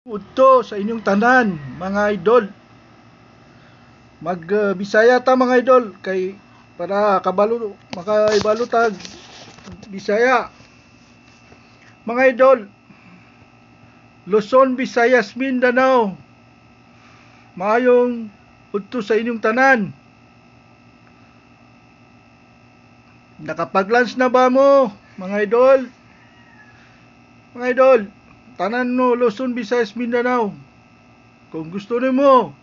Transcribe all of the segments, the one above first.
Udto sa inyong tanan, mga idol. Bisaya ta mga idol kay para kabalo makaibalutag Bisaya. Mga idol, Luzon, Visayas, Mindanao. Maayong udto sa inyong tanan. Nakapag-lunch na ba mo, mga idol? Mga idol, tanan no Luzon, Visayas, Mindanao. Kung gusto nimo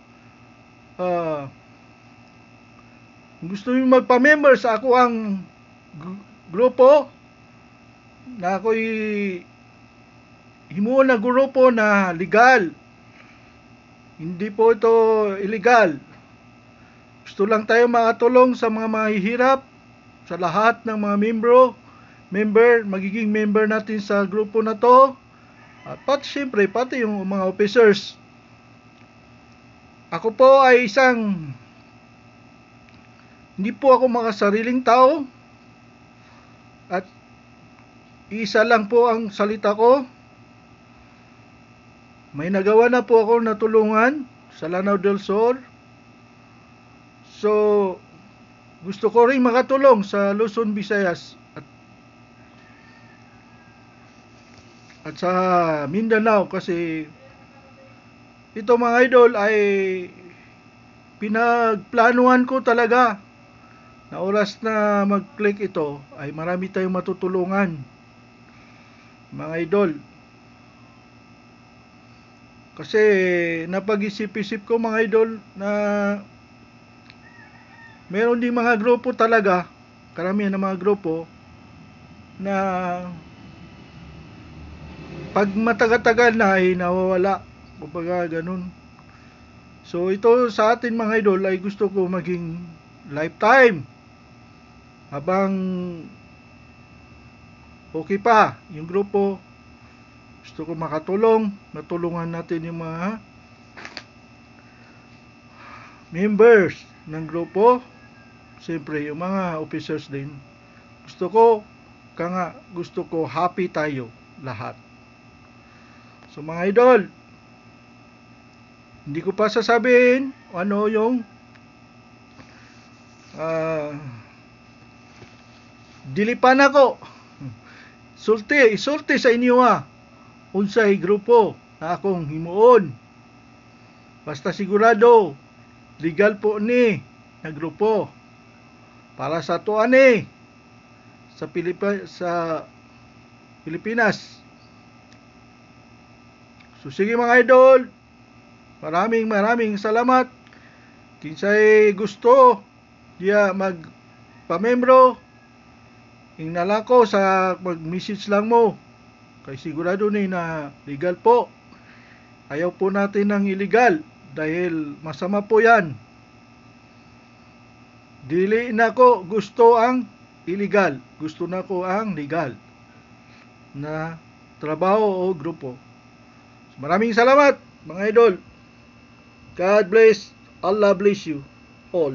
magpa-member sa ako ang grupo na ako'y himuon na grupo na legal. Hindi po ito illegal. Gusto lang tayo makatulong sa mga mahihirap, sa lahat ng mga magiging member natin sa grupo na to. At syempre, pati yung mga officers. Ako po ay hindi po ako makasariling tao. At isa lang po ang salita ko. May nagawa na po ako natulungan sa Lanao del Sur. So, gusto ko rin makatulong sa Luzon, Visayas at sa Mindanao kasi ito mga idol ay pinagplanuhan ko talaga na oras na mag-click ito ay marami tayong matutulungan, mga idol. Kasi napag-isip-isip ko mga idol na meron din mga grupo talaga, karamihan ng mga grupo na pag matagal-tagal na ay nawawala, kumbaga ganun. So ito sa atin mga idol ay gusto ko maging lifetime habang okay pa yung grupo. Gusto ko makatulong, natulungan natin yung mga members ng grupo, siyempre yung mga officers din. Gusto ko happy tayo lahat. So mga idol, hindi ko pa sasabihin ano yung dilipan ako. Isulti sa inyo unsay grupo na akong himuon. Basta sigurado legal po ni na grupo para sa tuan sa Pilipinas. So sige mga idol, maraming salamat. Kinsay gusto diya magpamembro, ingnan ko sa mag-message lang mo. Kay sigurado ni na legal po. Ayaw po natin ng illegal dahil masama po yan. Dili na ko gusto ang illegal. Gusto na ko ang legal na trabaho o grupo. Maraming salamat mga idol. God bless. Allah bless you all.